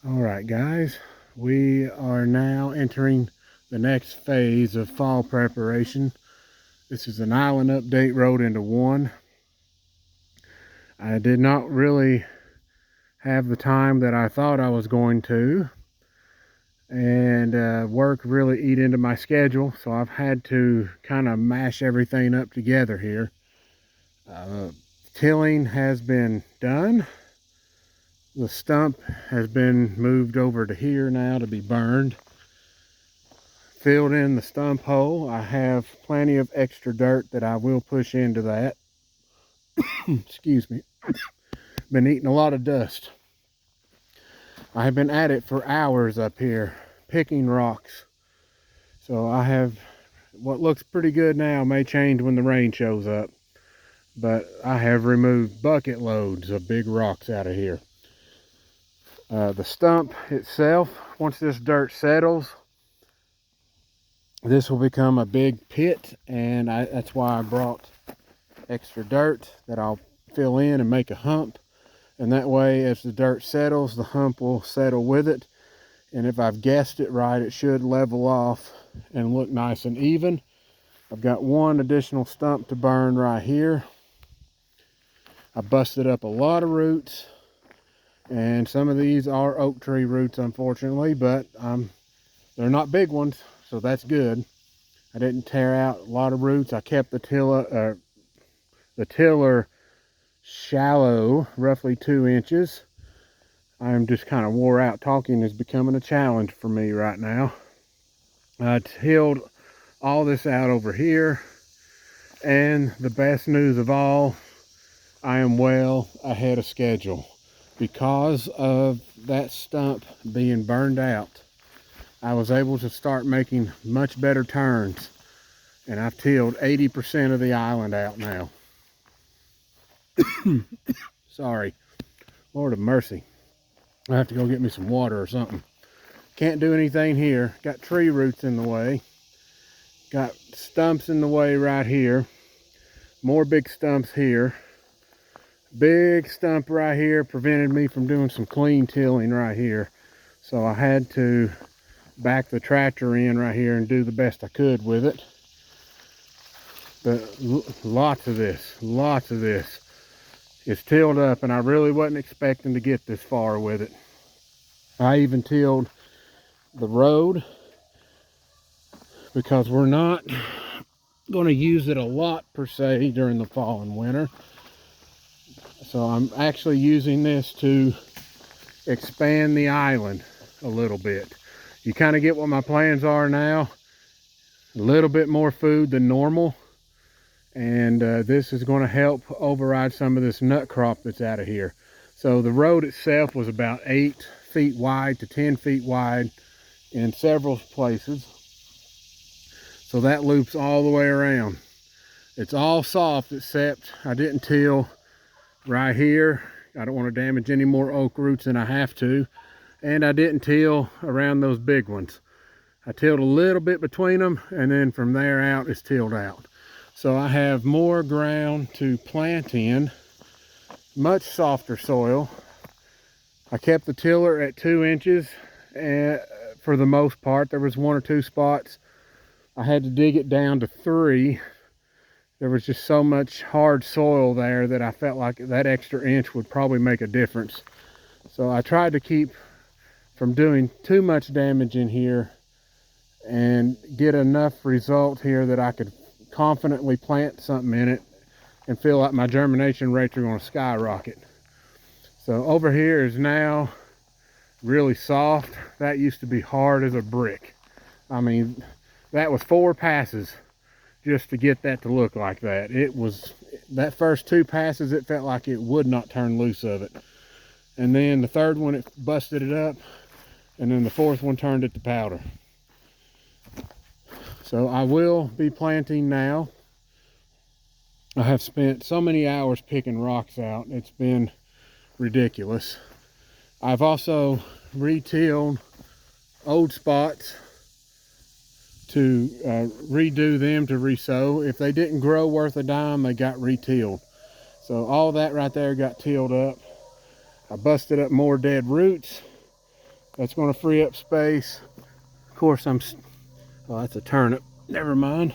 All right, guys, we are now entering the next phase of fall preparation. This is an island update rolled into one. I did not really have the time that I thought I was going to, and work really eat into my schedule, so I've had to kind of mash everything up together here. Uh, Tilling has been done. The stump has been moved over to here now to be burned. Filled in the stump hole. I have plenty of extra dirt that I will push into that. Excuse me. Been eating a lot of dust. I have been at it for hours up here, picking rocks. So I have what looks pretty good now, may change when the rain shows up. But I have removed bucket loads of big rocks out of here. The stump itself, once this dirt settles, this will become a big pit, and that's why I brought extra dirt that I'll fill in and make a hump. And that way, as the dirt settles, the hump will settle with it. And if I've guessed it right, it should level off and look nice and even. I've got one additional stump to burn right here. I busted up a lot of roots, and some of these are oak tree roots, unfortunately, but they're not big ones, so that's good. I didn't tear out a lot of roots. I kept the tiller shallow, roughly 2 inches. I'm just kind of wore out. Talking is becoming a challenge for me right now. I tilled all this out over here, and the best news of all, I am well ahead of schedule. Because of that stump being burned out, I was able to start making much better turns, and I've tilled 80% of the island out now. Sorry, Lord of mercy. I have to go get me some water or something. Can't do anything here. Got tree roots in the way. Got stumps in the way right here. More big stumps here. Big stump right here prevented me from doing some clean tilling right here. So I had to back the tractor in right here and do the best I could with it. But lots of this is tilled up, and I really wasn't expecting to get this far with it. I even tilled the road because we're not going to use it a lot per se during the fall and winter. So I'm actually using this to expand the island a little bit. You kind of get what my plans are now. A little bit more food than normal. And this is going to help override some of this nut crop that's out of here. So the road itself was about 8 feet wide to 10 feet wide in several places. So that loops all the way around. It's all soft, except I didn't till right here. I don't want to damage any more oak roots than I have to. And I didn't till around those big ones. I tilled a little bit between them, and then from there out it's tilled out. So I have more ground to plant in, much softer soil. I kept the tiller at 2 inches for the most part. There was 1 or 2 spots I had to dig it down to 3. There was just so much hard soil there that I felt like that extra inch would probably make a difference. So I tried to keep from doing too much damage in here and get enough result here that I could confidently plant something in it and feel like my germination rates are going to skyrocket. So over here is now really soft. That used to be hard as a brick. I mean, that was 4 passes just to get that to look like that. It was, that first 2 passes, it felt like it would not turn loose of it. And then the third one, it busted it up. And then the 4th one turned it to powder. So I will be planting now. I have spent so many hours picking rocks out. It's been ridiculous. I've also retilled old spots to redo them to resow. If they didn't grow worth a dime, they got retilled. So all that right there got tilled up. I busted up more dead roots. That's going to free up space. Of course, oh, that's a turnip. Never mind.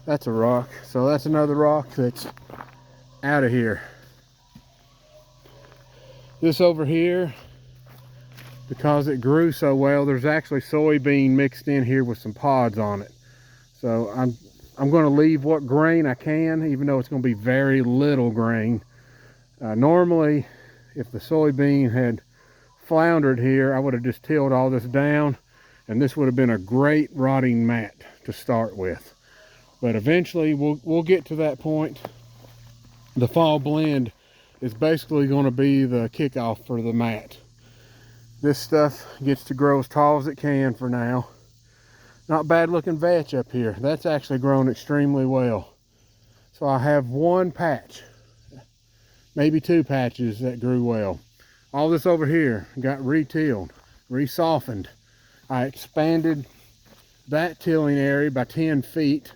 That's a rock. So that's another rock that's out of here. This over here, because it grew so well, there's actually soybean mixed in here with some pods on it. So I'm going to leave what grain I can, even though it's going to be very little grain. Normally, if the soybean had floundered here, I would have just tilled all this down, and this would have been a great rotting mat to start with. But eventually we'll get to that point. The fall blend is basically going to be the kickoff for the mat. This stuff gets to grow as tall as it can for now. Not bad looking vetch up here. That's actually grown extremely well. So I have one patch, maybe two patches that grew well. All this over here got re-tilled, re-softened. I expanded that tilling area by 10 feet.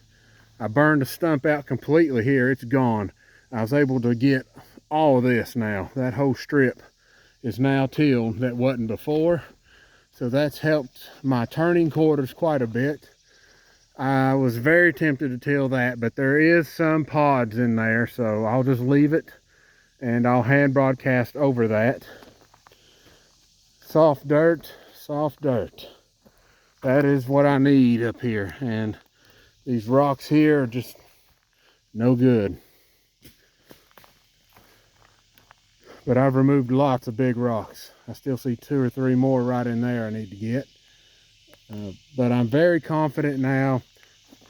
I burned a stump out completely here. It's gone. I was able to get all of this now. That whole strip is now tilled that wasn't before. So that's helped my turning quarters quite a bit. I was very tempted to till that, but there is some pods in there, so I'll just leave it and I'll hand broadcast over that. Soft dirt, soft dirt. That is what I need up here, and these rocks here are just no good. But I've removed lots of big rocks. I still see 2 or 3 more right in there I need to get. But I'm very confident now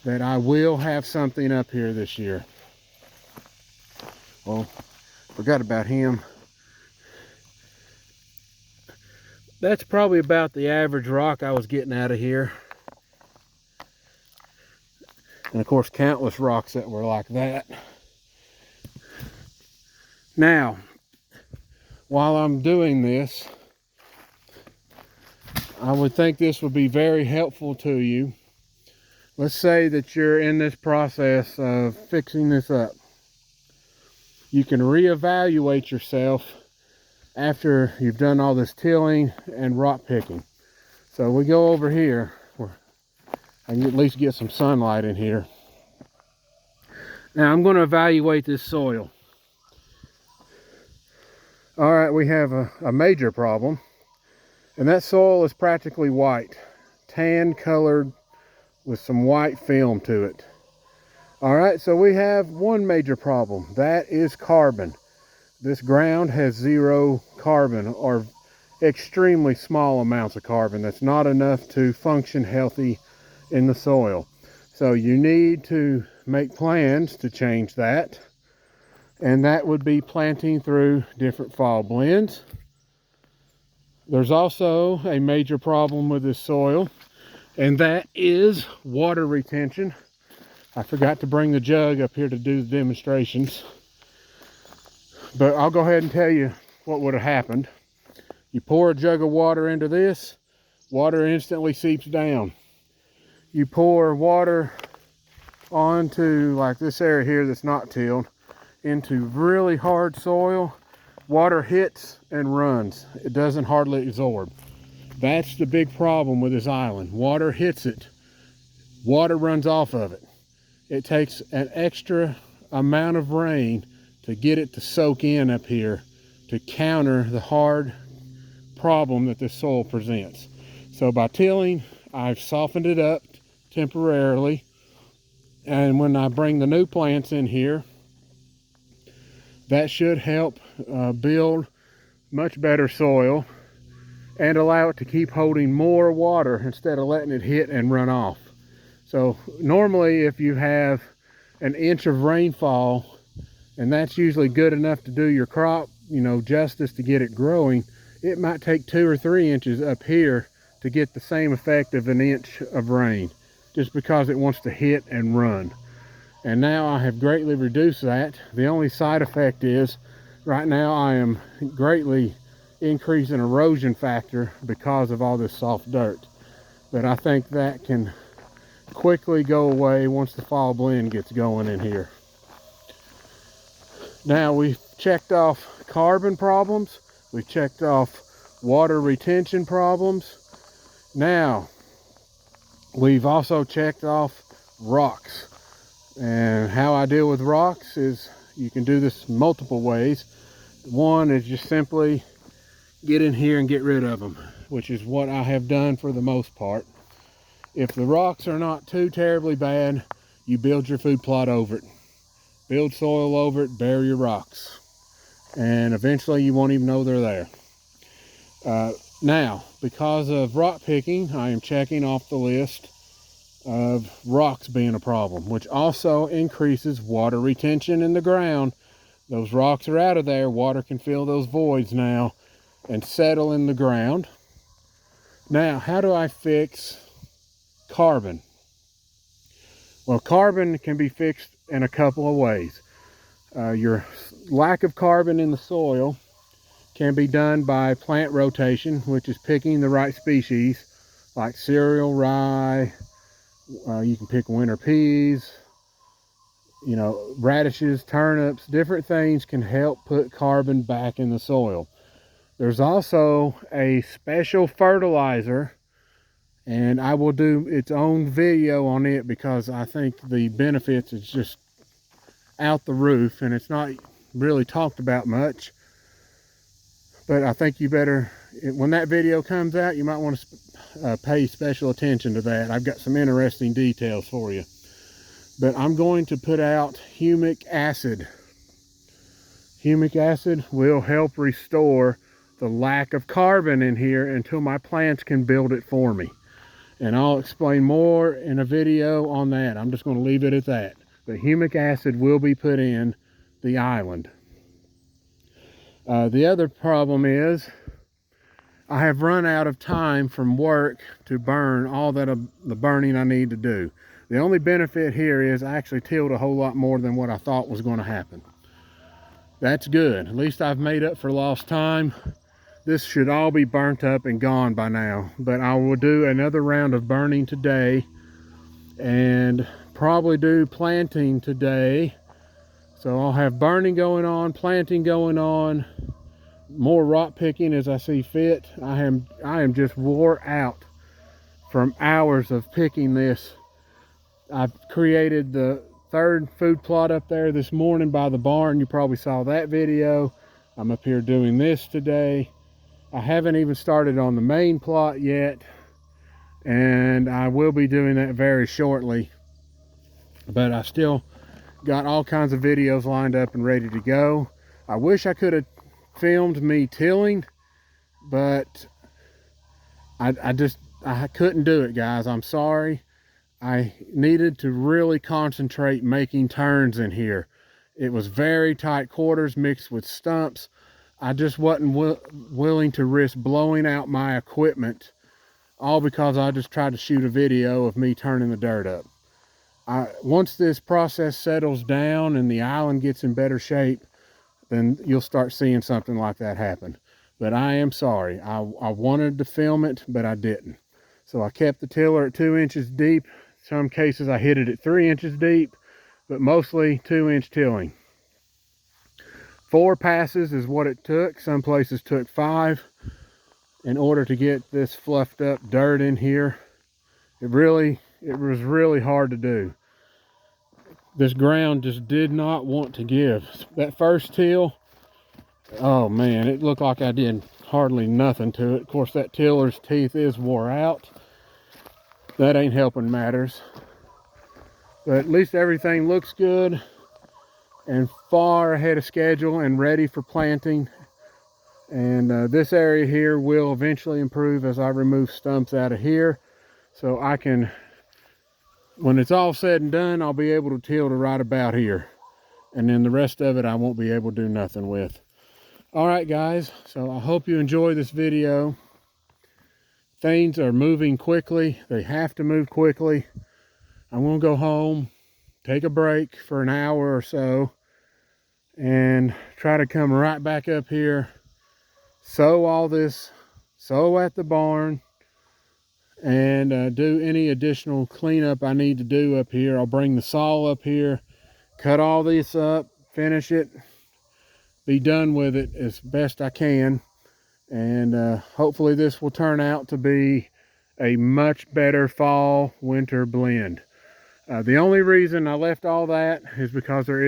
that I will have something up here this year. Well, forgot about him. That's probably about the average rock I was getting out of here. And of course, countless rocks that were like that. Now, while I'm doing this, I would think this would be very helpful to you. Let's say that you're in this process of fixing this up. You can reevaluate yourself after you've done all this tilling and rock picking. So we go over here where I can at least get some sunlight in here. Now I'm going to evaluate this soil. All right, we have a major problem, and that soil is practically white, tan colored with some white film to it. All right, so we have one major problem. That is carbon. This ground has 0 carbon, or extremely small amounts of carbon. That's not enough to function healthy in the soil. So you need to make plans to change that. And that would be planting through different fall blends. There's also a major problem with this soil, and that is water retention. I forgot to bring the jug up here to do the demonstrations, but I'll go ahead and tell you what would have happened. You pour a jug of water into this, water instantly seeps down. You pour water onto like this area here that's not tilled, into really hard soil, water hits and runs. It doesn't hardly absorb. That's the big problem with this island. Water hits it, water runs off of it. It takes an extra amount of rain to get it to soak in up here to counter the hard problem that this soil presents. So by tilling, I've softened it up temporarily, and when I bring the new plants in here, that should help build much better soil and allow it to keep holding more water instead of letting it hit and run off. So normally if you have an inch of rainfall, and that's usually good enough to do your crop, you know, justice to get it growing, it might take 2 or 3 inches up here to get the same effect of an inch of rain, just because it wants to hit and run. And now I have greatly reduced that. The only side effect is right now I am greatly increasing erosion factor because of all this soft dirt. But I think that can quickly go away once the fall blend gets going in here. Now we've checked off carbon problems, we've checked off water retention problems. Now, we've also checked off rocks. And how I deal with rocks is you can do this multiple ways. One is just simply get in here and get rid of them, which is what I have done for the most part. If the rocks are not too terribly bad, you build your food plot over it. Build soil over it, bury your rocks. And eventually you won't even know they're there. Now, because of rock picking, I am checking off the list of rocks being a problem, which also increases water retention in the ground. Those rocks are out of there. Water can fill those voids now and settle in the ground. Now, how do I fix carbon? Well, carbon can be fixed in a couple of ways. Your lack of carbon in the soil can be done by plant rotation, which is picking the right species, like cereal, rye. You can pick winter peas, you know, radishes, turnips, different things can help put carbon back in the soil. There's also a special fertilizer, and I will do its own video on it because I think the benefits is just out the roof, and it's not really talked about much. But I think you better, when that video comes out, you might want to pay special attention to that. I've got some interesting details for you. But I'm going to put out humic acid. Humic acid will help restore the lack of carbon in here until my plants can build it for me. And I'll explain more in a video on that. I'm just going to leave it at that. But humic acid will be put in the island. The other problem is I have run out of time from work to burn all that the burning I need to do. The only benefit here is I actually tilled a whole lot more than what I thought was going to happen. That's good. At least I've made up for lost time. This should all be burnt up and gone by now. But I will do another round of burning today and probably do planting today. So I'll have burning going on, planting going on, more rock picking as I see fit. I am just wore out from hours of picking this. I've created the third food plot up there this morning by the barn. You probably saw that video. I'm up here doing this today. I haven't even started on the main plot yet, and I will be doing that very shortly. But I still got all kinds of videos lined up and ready to go. I wish I could have filmed me tilling, but I couldn't do it, guys. I'm sorry. I needed to really concentrate making turns in here. It was very tight quarters mixed with stumps. I just wasn't willing to risk blowing out my equipment, all because I just tried to shoot a video of me turning the dirt up. Once this process settles down and the island gets in better shape, then you'll start seeing something like that happen. But I am sorry. I wanted to film it, but I didn't. So I kept the tiller at 2 inches deep. Some cases I hit it at 3 inches deep, but mostly 2-inch tilling. 4 passes is what it took. Some places took 5 in order to get this fluffed up dirt in here. It was really hard to do. This ground just did not want to give. That first till, oh man, it looked like I did hardly nothing to it. Of course, that tiller's teeth is wore out. That ain't helping matters. But at least everything looks good and far ahead of schedule and ready for planting. And this area here will eventually improve as I remove stumps out of here. So I can, when it's all said and done, I'll be able to till to right about here. And then the rest of it I won't be able to do nothing with. All right, guys, so I hope you enjoy this video. Things are moving quickly. They have to move quickly. I'm gonna go home, take a break for an hour or so, and try to come right back up here, sow all this, sow at the barn, and do any additional cleanup I need to do up here. I'll bring the saw up here, cut all this up, finish it, be done with it as best I can, And hopefully this will turn out to be a much better fall winter blend. The only reason I left all that is because there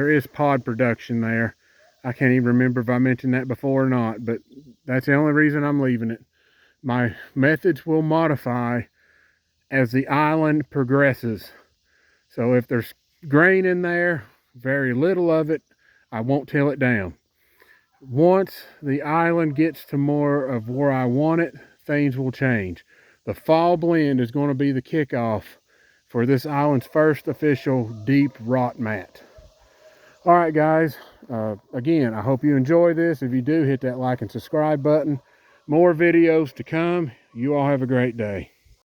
is pod production there. I can't even remember if I mentioned that before or not, but that's the only reason I'm leaving it. My methods will modify as the island progresses. So if there's grain in there, very little of it, I won't till it down. Once the island gets to more of where I want it, things will change. The fall blend is going to be the kickoff for this island's first official deep rot mat. All right, guys. Again, I hope you enjoy this. If you do, hit that like and subscribe button. More videos to come. You all have a great day.